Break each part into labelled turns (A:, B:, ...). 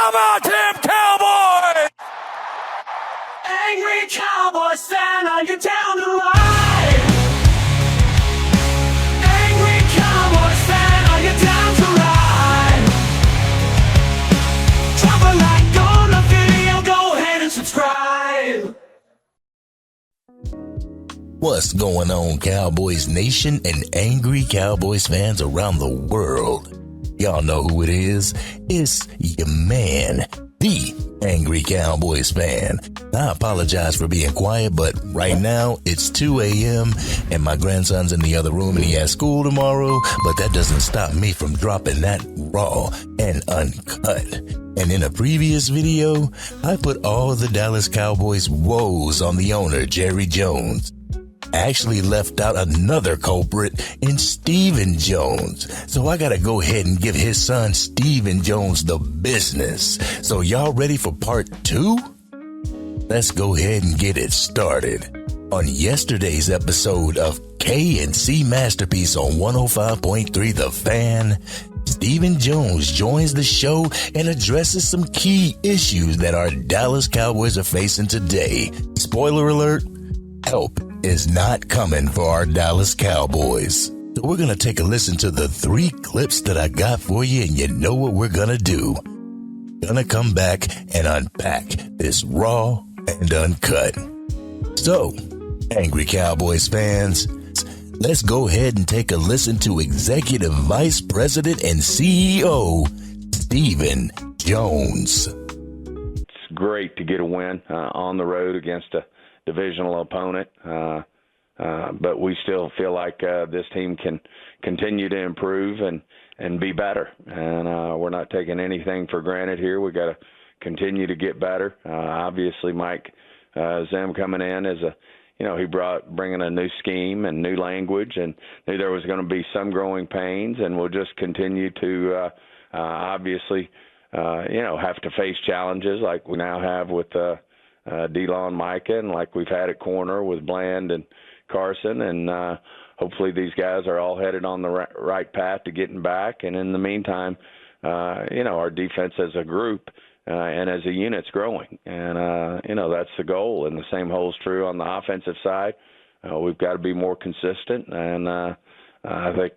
A: How about them Cowboys?
B: Angry Cowboys fan, are you down to ride? Angry Cowboys fan, are you down to ride? Drop a like on the video, go ahead and subscribe.
C: What's going on, Cowboys Nation and Angry Cowboys fans around the world? Y'all know who it is. It's your man, the Angry Cowboys Fan. I apologize for being quiet, but right now it's 2 a.m. and my grandson's in the other room and he has school tomorrow, but that doesn't stop me from dropping that raw and uncut. And in a previous video, I put all the Dallas Cowboys woes on the owner, Jerry Jones. Actually left out another culprit in Stephen Jones. So I gotta go ahead and give his son Stephen Jones the business. So y'all ready for part 2? Let's go ahead and get it started. On yesterday's episode of K&C Masterpiece on 105.3 The Fan, Stephen Jones joins the show and addresses some key issues that our Dallas Cowboys are facing today. Spoiler alert, help is not coming for our Dallas Cowboys. So we're going to take a listen to the 3 clips that I got for you, and you know what we're going to do. Gonna come back and unpack this raw and uncut. So, Angry Cowboys fans, let's go ahead and take a listen to Executive Vice President and CEO, Stephen Jones.
D: It's great to get a win on the road against a divisional opponent, but we still feel like this team can continue to improve and be better. And we're not taking anything for granted here. We got to continue to get better. Obviously, Mike Zim coming in as he bringing a new scheme and new language, and knew there was going to be some growing pains, and we'll just continue to obviously have to face challenges like we now have with D-Law and Micah, and like we've had at corner with Bland and Carson, and hopefully these guys are all headed on the right path to getting back. And in the meantime, our defense as a group and as a unit's growing, and that's the goal. And the same holds true on the offensive side. We've got to be more consistent, and I think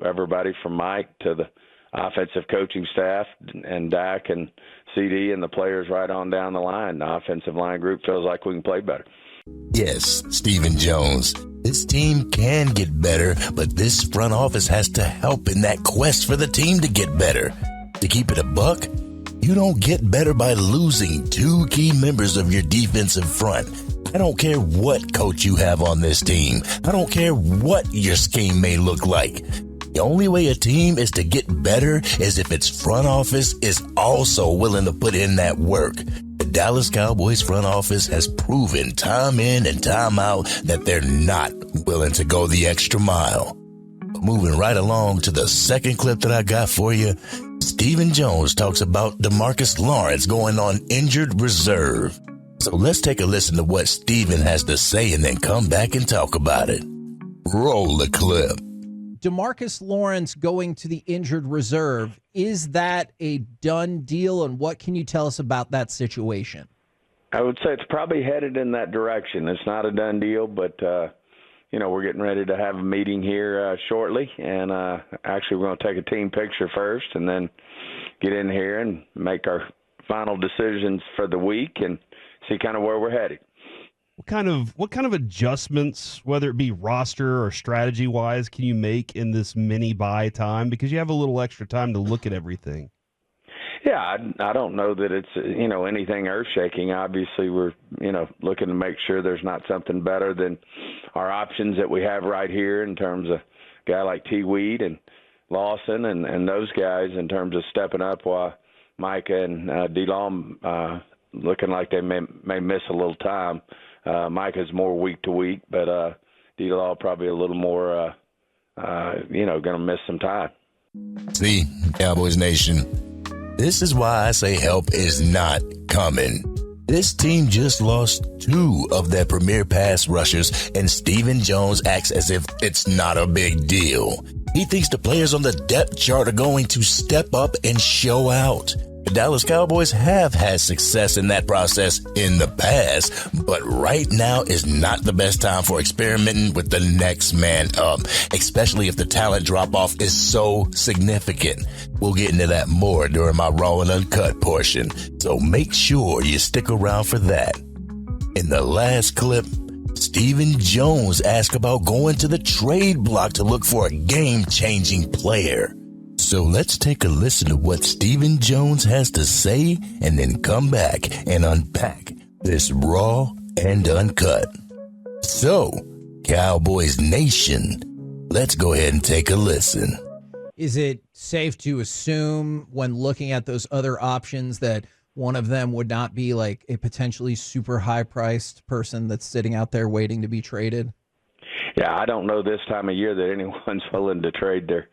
D: everybody from Mike to the offensive coaching staff and Dak and CD and the players right on down the line, the offensive line group feels like we can play better.
C: Yes, Stephen Jones. This team can get better, but this front office has to help in that quest for the team to get better. To keep it a buck, you don't get better by losing 2 key members of your defensive front. I don't care what coach you have on this team. I don't care what your scheme may look like. The only way a team is to get better is if its front office is also willing to put in that work. The Dallas Cowboys front office has proven time in and time out that they're not willing to go the extra mile. Moving right along to the second clip that I got for you, Stephen Jones talks about DeMarcus Lawrence going on injured reserve. So let's take a listen to what Stephen has to say and then come back and talk about it. Roll the clip.
E: DeMarcus Lawrence going to the injured reserve, is that a done deal, and what can you tell us about that situation?
D: I would say it's probably headed in that direction. It's not a done deal, but we're getting ready to have a meeting here shortly, and actually we're going to take a team picture first and then get in here and make our final decisions for the week and see kind of where we're headed.
F: What kind of adjustments, whether it be roster or strategy wise, can you make in this mini bye time, because you have a little extra time to look at everything?
D: Yeah, I don't know that it's anything earth shaking. Obviously, we're looking to make sure there's not something better than our options that we have right here in terms of a guy like T. Weed and Lawson and those guys in terms of stepping up, while Micah and D-Law looking like they may miss a little time. Micah's more week to week, but D-Law probably a little more, going to miss some time.
C: See, Cowboys Nation, this is why I say help is not coming. This team just lost 2 of their premier pass rushers, and Stephen Jones acts as if it's not a big deal. He thinks the players on the depth chart are going to step up and show out. The Dallas Cowboys have had success in that process in the past, but right now is not the best time for experimenting with the next man up, especially if the talent drop-off is so significant. We'll get into that more during my Raw and Uncut portion, so make sure you stick around for that. In the last clip, Stephen Jones asked about going to the trade block to look for a game-changing player. So let's take a listen to what Stephen Jones has to say and then come back and unpack this Raw and Uncut. So, Cowboys Nation, let's go ahead and take a listen.
E: Is it safe to assume when looking at those other options that one of them would not be like a potentially super high-priced person that's sitting out there waiting to be traded?
D: Yeah, I don't know this time of year that anyone's willing to trade their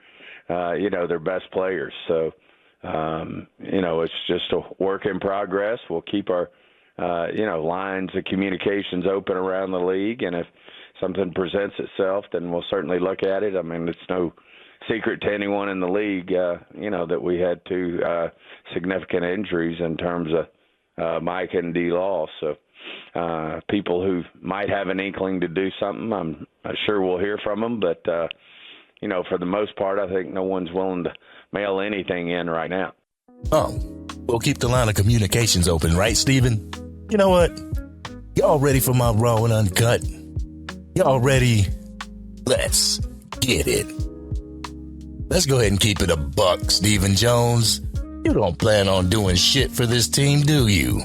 D: best players. So, it's just a work in progress. We'll keep our, lines of communications open around the league. And if something presents itself, then we'll certainly look at it. I mean, it's no secret to anyone in the league, that we had two significant injuries in terms of Mike and D-Law. So people who might have an inkling to do something, I'm sure we'll hear from them. But, for the most part, I think no one's willing to mail anything in right now.
C: Oh, we'll keep the line of communications open, right, Steven? You know what? Y'all ready for my Raw and Uncut? Y'all ready? Let's get it. Let's go ahead and keep it a buck, Stephen Jones. You don't plan on doing shit for this team, do you?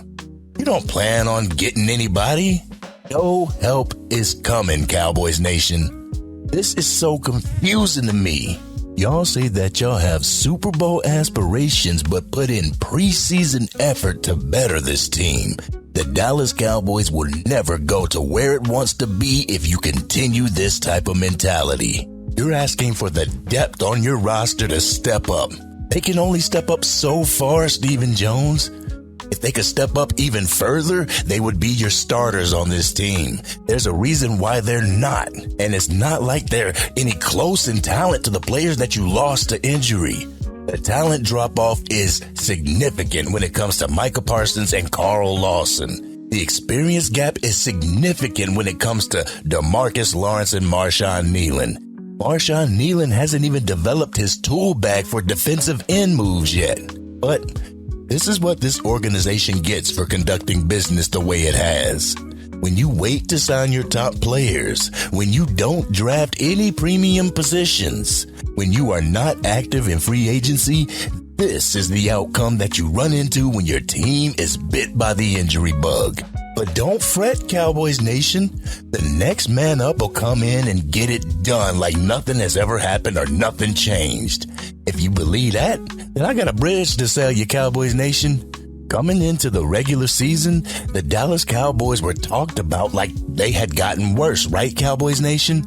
C: You don't plan on getting anybody? No help is coming, Cowboys Nation. This is so confusing to me. Y'all say that y'all have Super Bowl aspirations, but put in preseason effort to better this team. The Dallas Cowboys will never go to where it wants to be if you continue this type of mentality. You're asking for the depth on your roster to step up. They can only step up so far, Stephen Jones. If they could step up even further, they would be your starters on this team. There's a reason why they're not. And it's not like they're any close in talent to the players that you lost to injury. The talent drop-off is significant when it comes to Micah Parsons and Carl Lawson. The experience gap is significant when it comes to DeMarcus Lawrence and Marshawn Nealon. Marshawn Nealon hasn't even developed his tool bag for defensive end moves yet. But this is what this organization gets for conducting business the way it has. When you wait to sign your top players, when you don't draft any premium positions, when you are not active in free agency, this is the outcome that you run into when your team is bit by the injury bug. But don't fret, Cowboys Nation. The next man up will come in and get it done like nothing has ever happened or nothing changed. If you believe that, then I got a bridge to sell you, Cowboys Nation. Coming into the regular season, the Dallas Cowboys were talked about like they had gotten worse, right, Cowboys Nation?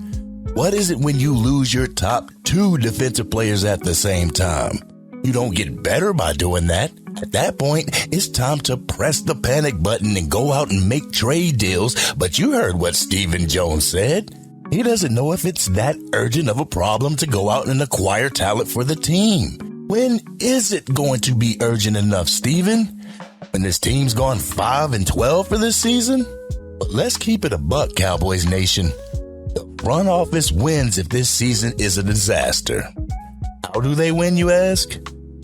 C: What is it when you lose your top two defensive players at the same time? You don't get better by doing that. At that point, it's time to press the panic button and go out and make trade deals. But you heard what Stephen Jones said. He doesn't know if it's that urgent of a problem to go out and acquire talent for the team. When is it going to be urgent enough, Stephen? When this team's gone 5-12 for this season? But let's keep it a buck, Cowboys Nation. The front office wins if this season is a disaster. How do they win, you ask?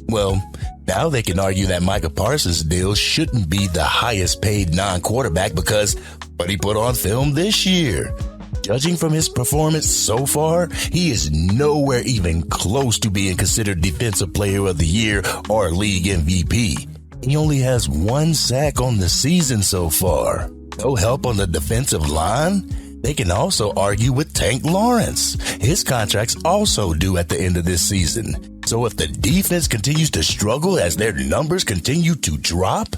C: Well, now they can argue that Micah Parsons' deal shouldn't be the highest paid non-quarterback because what he put on film this year. Judging from his performance so far, he is nowhere even close to being considered Defensive Player of the Year or League MVP. He only has 1 sack on the season so far. No help on the defensive line? They can also argue with Tank Lawrence. His contract's also due at the end of this season. So if the defense continues to struggle as their numbers continue to drop,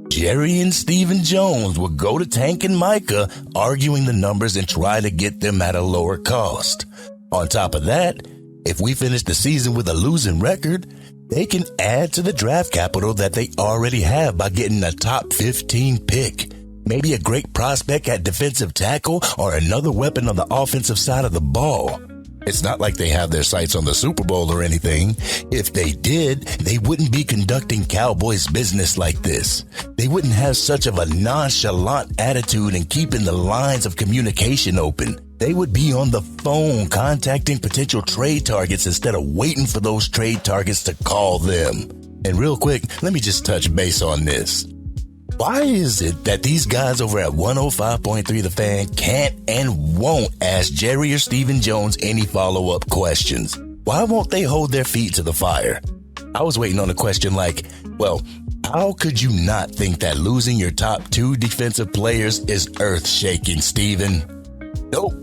C: Jerry and Stephen Jones will go to Tank and Micah arguing the numbers and try to get them at a lower cost. On top of that, if we finish the season with a losing record, they can add to the draft capital that they already have by getting a top 15 pick. Maybe a great prospect at defensive tackle or another weapon on the offensive side of the ball. It's not like they have their sights on the Super Bowl or anything. If they did, they wouldn't be conducting Cowboys business like this. They wouldn't have such of a nonchalant attitude and keeping the lines of communication open. They would be on the phone contacting potential trade targets instead of waiting for those trade targets to call them. And real quick, let me just touch base on this. Why is it that these guys over at 105.3 The Fan can't and won't ask Jerry or Stephen Jones any follow-up questions? Why won't they hold their feet to the fire? I was waiting on a question like, well, how could you not think that losing your top 2 defensive players is earth-shaking, Stephen? Nope.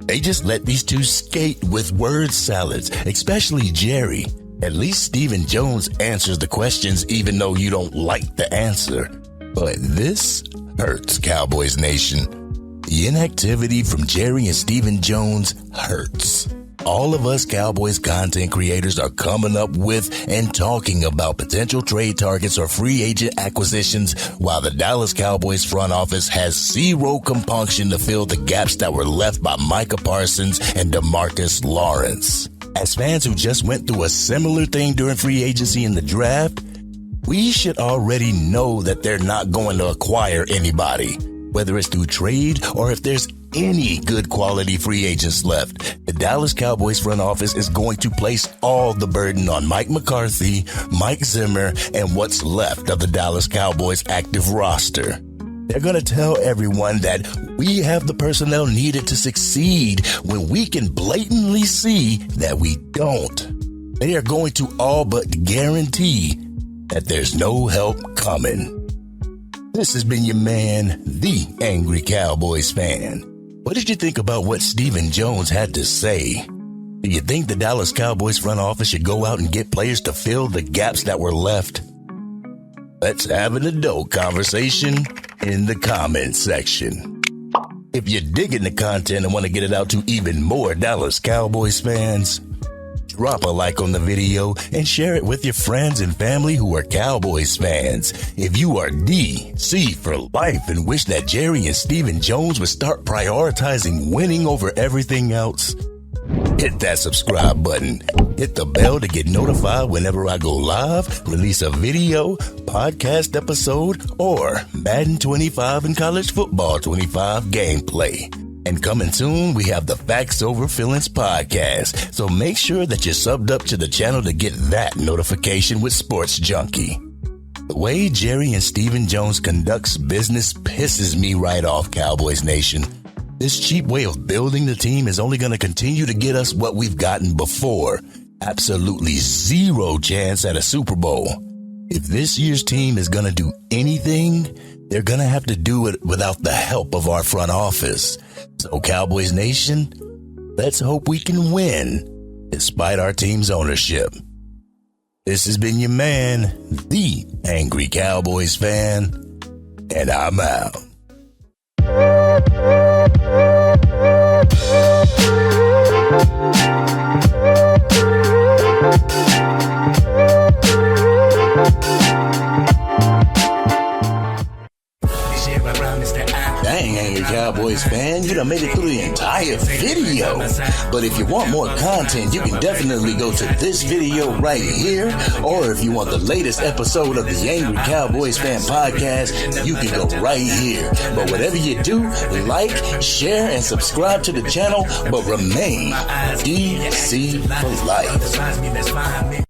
C: They just let these 2 skate with word salads, especially Jerry. At least Stephen Jones answers the questions even though you don't like the answer. But this hurts, Cowboys Nation. The inactivity from Jerry and Stephen Jones hurts. All of us Cowboys content creators are coming up with and talking about potential trade targets or free agent acquisitions, while the Dallas Cowboys front office has zero compunction to fill the gaps that were left by Micah Parsons and DeMarcus Lawrence. As fans who just went through a similar thing during free agency in the draft, we should already know that they're not going to acquire anybody, whether it's through trade or if there's any good quality free agents left. The Dallas Cowboys front office is going to place all the burden on Mike McCarthy, Mike Zimmer, and what's left of the Dallas Cowboys active roster. They're going to tell everyone that we have the personnel needed to succeed when we can blatantly see that we don't. They are going to all but guarantee that there's no help coming. This has been your man, the Angry Cowboys Fan. What did you think about what Stephen Jones had to say? Do you think the Dallas Cowboys front office should go out and get players to fill the gaps that were left? Let's have an adult conversation in the comments section. If you're digging the content and want to get it out to even more Dallas Cowboys fans, drop a like on the video and share it with your friends and family who are Cowboys fans. If you are DC for life and wish that Jerry and Stephen Jones would start prioritizing winning over everything else, hit that subscribe button. Hit the bell to get notified whenever I go live, release a video, podcast episode, or Madden 25 and College Football 25 gameplay. And coming soon, we have the Facts Over Feelings podcast. So make sure that you're subbed up to the channel to get that notification with Sports Junkie. The way Jerry and Stephen Jones conducts business pisses me right off, Cowboys Nation. This cheap way of building the team is only going to continue to get us what we've gotten before. Absolutely zero chance at a Super Bowl. If this year's team is going to do anything, they're going to have to do it without the help of our front office. So Cowboys Nation, let's hope we can win despite our team's ownership. This has been your man, the Angry Cowboys Fan, and I'm out. Dang, Angry Cowboys fan, you done made it through the entire video. But if you want more content, you can definitely go to this video right here. Or if you want the latest episode of the Angry Cowboys Fan podcast, you can go right here. But whatever you do, like, share, and subscribe to the channel, but remain DC for life.